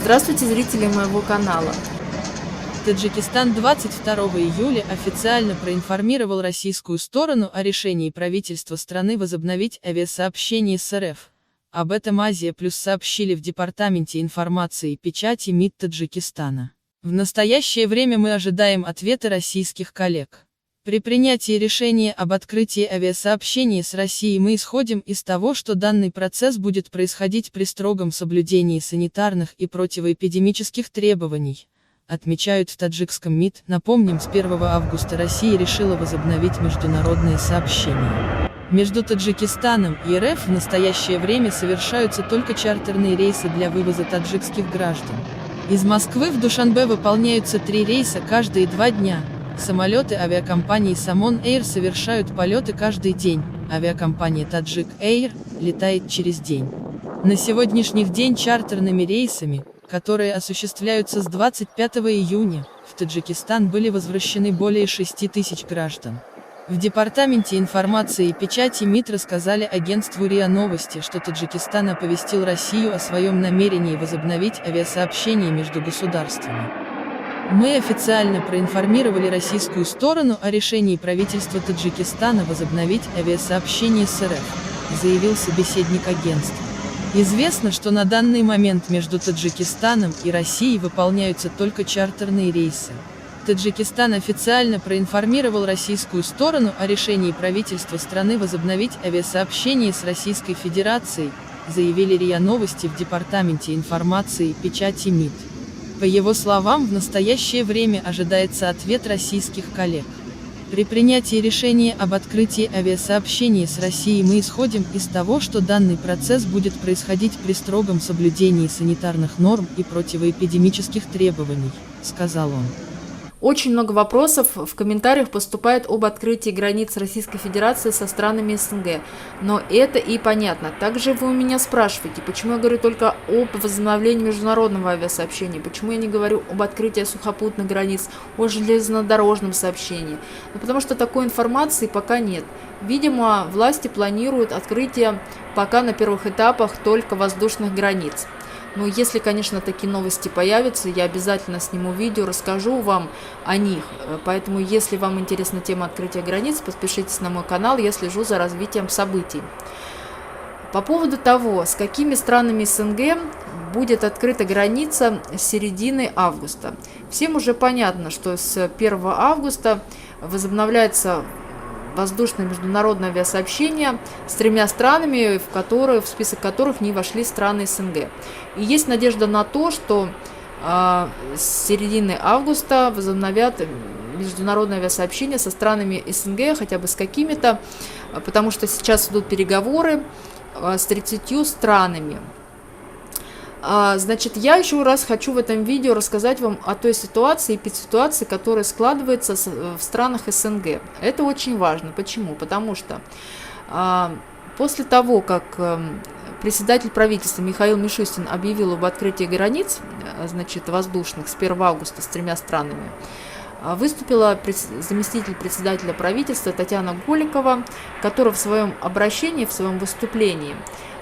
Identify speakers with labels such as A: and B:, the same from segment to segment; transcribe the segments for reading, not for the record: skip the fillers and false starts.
A: Здравствуйте, зрители моего канала.
B: Таджикистан 22 июля официально проинформировал российскую сторону о решении правительства страны возобновить авиасообщение с РФ. Об этом Азия Плюс сообщили в Департаменте информации и печати МИД Таджикистана. В настоящее время мы ожидаем ответа российских коллег. При принятии решения об открытии авиасообщения с Россией мы исходим из того, что данный процесс будет происходить при строгом соблюдении санитарных и противоэпидемических требований, отмечают в таджикском МИД. Напомним, с 1 августа Россия решила возобновить международные сообщения. Между Таджикистаном и РФ в настоящее время совершаются только чартерные рейсы для вывоза таджикских граждан. Из Москвы в Душанбе выполняются 3 рейса каждые 2 дня. Самолеты авиакомпании Самон Эйр совершают полеты каждый день, авиакомпания Таджик Эйр летает через день. На сегодняшний день чартерными рейсами, которые осуществляются с 25 июня, в Таджикистан были возвращены более 6 тысяч граждан. В Департаменте информации и печати МИД рассказали агентству РИА Новости, что Таджикистан оповестил Россию о своем намерении возобновить авиасообщение между государствами. Мы официально проинформировали российскую сторону о решении правительства Таджикистана возобновить авиасообщение с РФ, заявил собеседник агентства. Известно, что на данный момент между Таджикистаном и Россией выполняются только чартерные рейсы. Таджикистан официально проинформировал российскую сторону о решении правительства страны возобновить авиасообщение с Российской Федерацией, заявили РИА Новости в Департаменте информации и печати МИД. По его словам, в настоящее время ожидается ответ российских коллег. При принятии решения об открытии авиасообщения с Россией мы исходим из того, что данный процесс будет происходить при строгом соблюдении санитарных норм и противоэпидемических требований, сказал он.
A: Очень много вопросов в комментариях поступает об открытии границ Российской Федерации со странами СНГ. Но это и понятно. Также вы у меня спрашиваете, почему я говорю только об возобновлении международного авиасообщения, почему я не говорю об открытии сухопутных границ, о железнодорожном сообщении. Ну, потому что такой информации пока нет. Видимо, власти планируют открытие пока на первых этапах только воздушных границ. Но если, конечно, такие новости появятся, я обязательно сниму видео, расскажу вам о них. Поэтому, если вам интересна тема открытия границ, подпишитесь на мой канал, я слежу за развитием событий. По поводу того, с какими странами СНГ будет открыта граница с середины августа. Всем уже понятно, что с 1 августа возобновляется воздушное международное авиасообщение с 3 странами, в список которых не вошли страны СНГ. И есть надежда на то, что с середины августа возобновят международное авиасообщение со странами СНГ, хотя бы с какими-то, потому что сейчас идут переговоры с 30 странами. Значит, я еще раз хочу в этом видео рассказать вам о той ситуации, эпидситуации, которая складывается в странах СНГ. Это очень важно. Почему? Потому что после того, как председатель правительства Михаил Мишустин объявил об открытии границ, значит, воздушных с 1 августа с 3 странами, выступила заместитель председателя правительства Татьяна Голикова, которая в своем обращении, в своем выступлении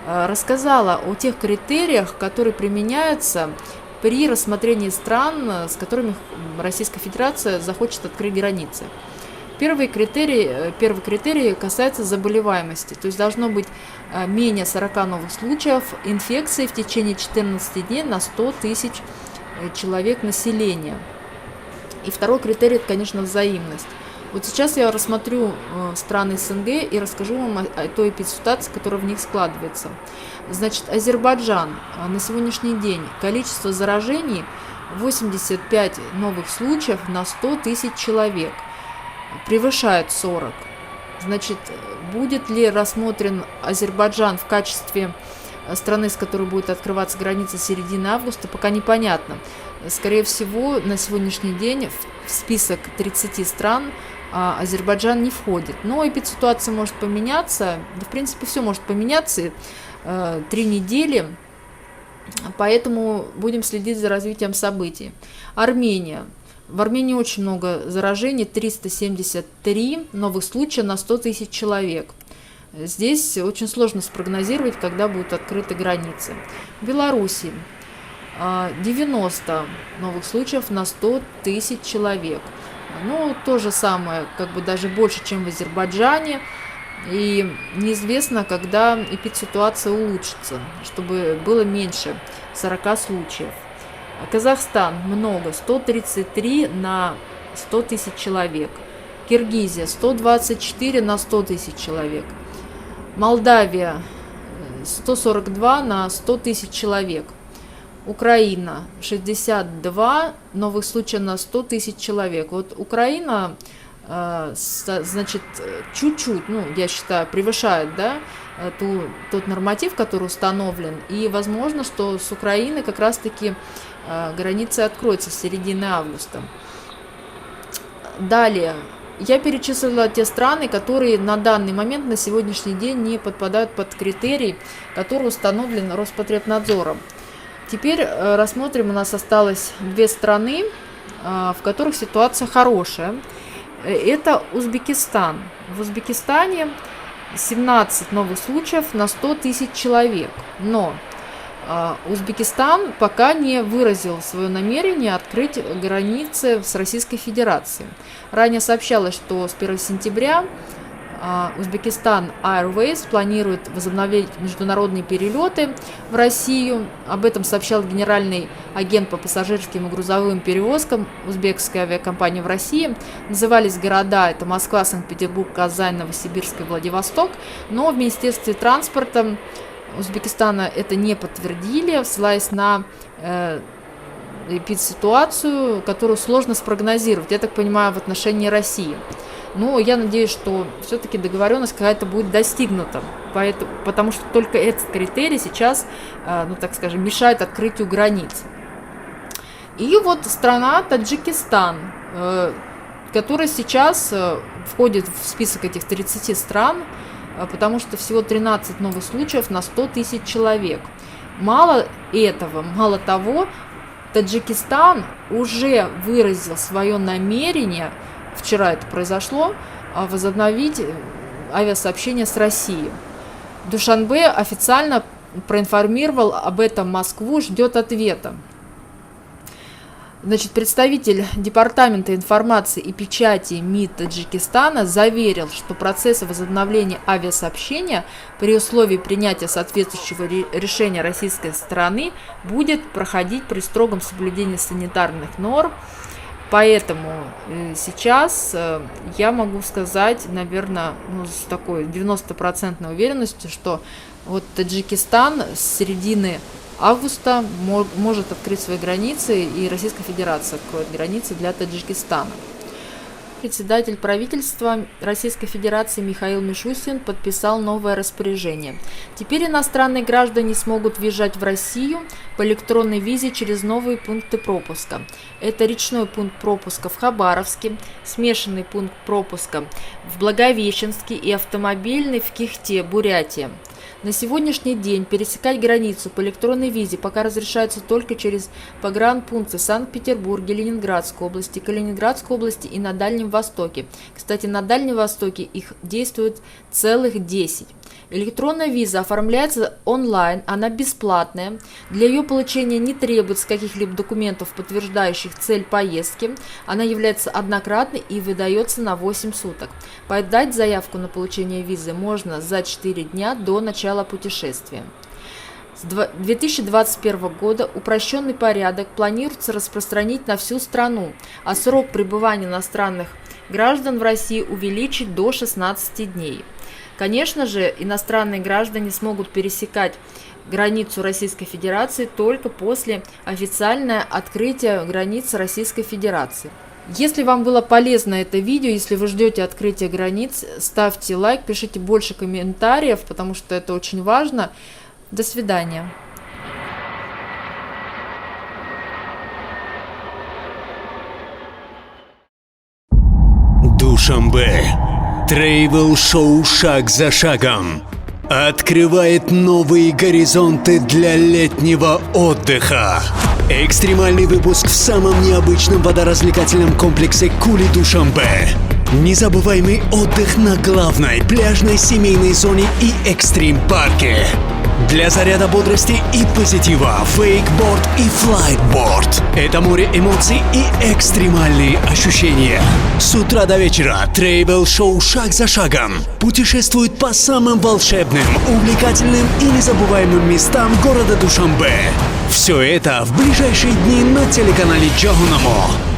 A: рассказала о тех критериях, которые применяются при рассмотрении стран, с которыми Российская Федерация захочет открыть границы. Первый критерий касается заболеваемости, то есть должно быть менее 40 новых случаев инфекции в течение 14 дней на 100 тысяч человек населения. И второй критерий – это, конечно, взаимность. Вот сейчас я рассмотрю страны СНГ и расскажу вам о той эпидситуации, которая в них складывается. Значит, Азербайджан. На сегодняшний день количество заражений 85 новых случаев на 100 тысяч человек. Превышает 40. Значит, будет ли рассмотрен Азербайджан в качестве страны, с которой будет открываться граница с середины августа, пока непонятно. Скорее всего, на сегодняшний день в список 30 стран Азербайджан не входит. Но эпидситуация может поменяться, да, в принципе, все может поменяться 3 недели, поэтому будем следить за развитием событий. Армения. В Армении очень много заражений, 373 новых случая на 100 тысяч человек. Здесь очень сложно спрогнозировать, когда будут открыты границы. В Беларуси 90 новых случаев на 100 тысяч человек. Ну, то же самое, как бы даже больше, чем в Азербайджане. И неизвестно, когда эпидситуация улучшится, чтобы было меньше 40 случаев. Казахстан много, 133 на 100 тысяч человек. Киргизия 124 на 100 тысяч человек. Молдавия 142 на 100 тысяч человек. Украина 62 новых случая на 100 тысяч человек. Вот Украина, значит, чуть-чуть, ну, я считаю, превышает, да, тот норматив, который установлен. И возможно, что с Украины как раз-таки границы откроются с середины августа. Далее. Я перечислила те страны, которые на данный момент, на сегодняшний день не подпадают под критерий, который установлен Роспотребнадзором. Теперь рассмотрим, у нас осталось 2 страны, в которых ситуация хорошая. Это Узбекистан. В Узбекистане 17 новых случаев на 100 тысяч человек. Но Узбекистан пока не выразил свое намерение открыть границы с Российской Федерацией. Ранее сообщалось, что с 1 сентября Узбекистан Airways планирует возобновить международные перелеты в Россию. Об этом сообщал генеральный агент по пассажирским и грузовым перевозкам узбекской авиакомпании в России. Назывались города, это Москва, Санкт-Петербург, Казань, Новосибирск и Владивосток. Но в Министерстве транспорта Узбекистана это не подтвердили, ссылаясь на эпидситуацию, которую сложно спрогнозировать, я так понимаю, в отношении России. Но я надеюсь, что все-таки договоренность какая-то будет достигнута, потому что только этот критерий сейчас, ну так скажем, мешает открытию границ. И вот страна Таджикистан, которая сейчас входит в список этих 30 стран, потому что всего 13 новых случаев на 100 тысяч человек. Мало этого, мало того, Таджикистан уже выразил свое намерение, вчера это произошло, возобновить авиасообщение с Россией. Душанбе официально проинформировал об этом Москву, ждет ответа. Значит, представитель Департамента информации и печати МИД Таджикистана заверил, что процесс возобновления авиасообщения при условии принятия соответствующего решения российской стороны будет проходить при строгом соблюдении санитарных норм. Поэтому сейчас я могу сказать, наверное, с такой 90% уверенностью, что вот Таджикистан с середины августа может открыть свои границы, и Российская Федерация откроет границы для Таджикистана. Председатель правительства Российской Федерации Михаил Мишустин подписал новое распоряжение. Теперь иностранные граждане смогут въезжать в Россию по электронной визе через новые пункты пропуска. Это речной пункт пропуска в Хабаровске, смешанный пункт пропуска в Благовещенске и автомобильный в Кихте, Бурятия. На сегодняшний день пересекать границу по электронной визе пока разрешается только через погранпункты Санкт-Петербурге, Ленинградской области, Калининградской области и на Дальнем Востоке. Кстати, на Дальнем Востоке их действует целых 10. Электронная виза оформляется онлайн, она бесплатная. Для ее получения не требуется каких-либо документов, подтверждающих цель поездки. Она является однократной и выдается на 8 суток. Подать заявку на получение визы можно за 4 дня до начала путешествия. С 2021 года упрощенный порядок планируется распространить на всю страну, а срок пребывания иностранных граждан в России увеличить до 16 дней. Конечно же, иностранные граждане смогут пересекать границу Российской Федерации только после официального открытия границ Российской Федерации. Если вам было полезно это видео, если вы ждете открытия границ, ставьте лайк, пишите больше комментариев, потому что это очень важно. До свидания.
C: Душанбе. Тревел-шоу «Шаг за шагом» открывает новые горизонты для летнего отдыха. Экстремальный выпуск в самом необычном водоразвлекательном комплексе Кули Душанбе. Незабываемый отдых на главной пляжной семейной зоне и экстрим-парке. Для заряда бодрости и позитива фейкборд и флайтборд. Это море эмоций и экстремальные ощущения. С утра до вечера Travel Show «Шаг за шагом» путешествует по самым волшебным, увлекательным и незабываемым местам города Душанбе. Все это в ближайшие дни на телеканале Джагонамо.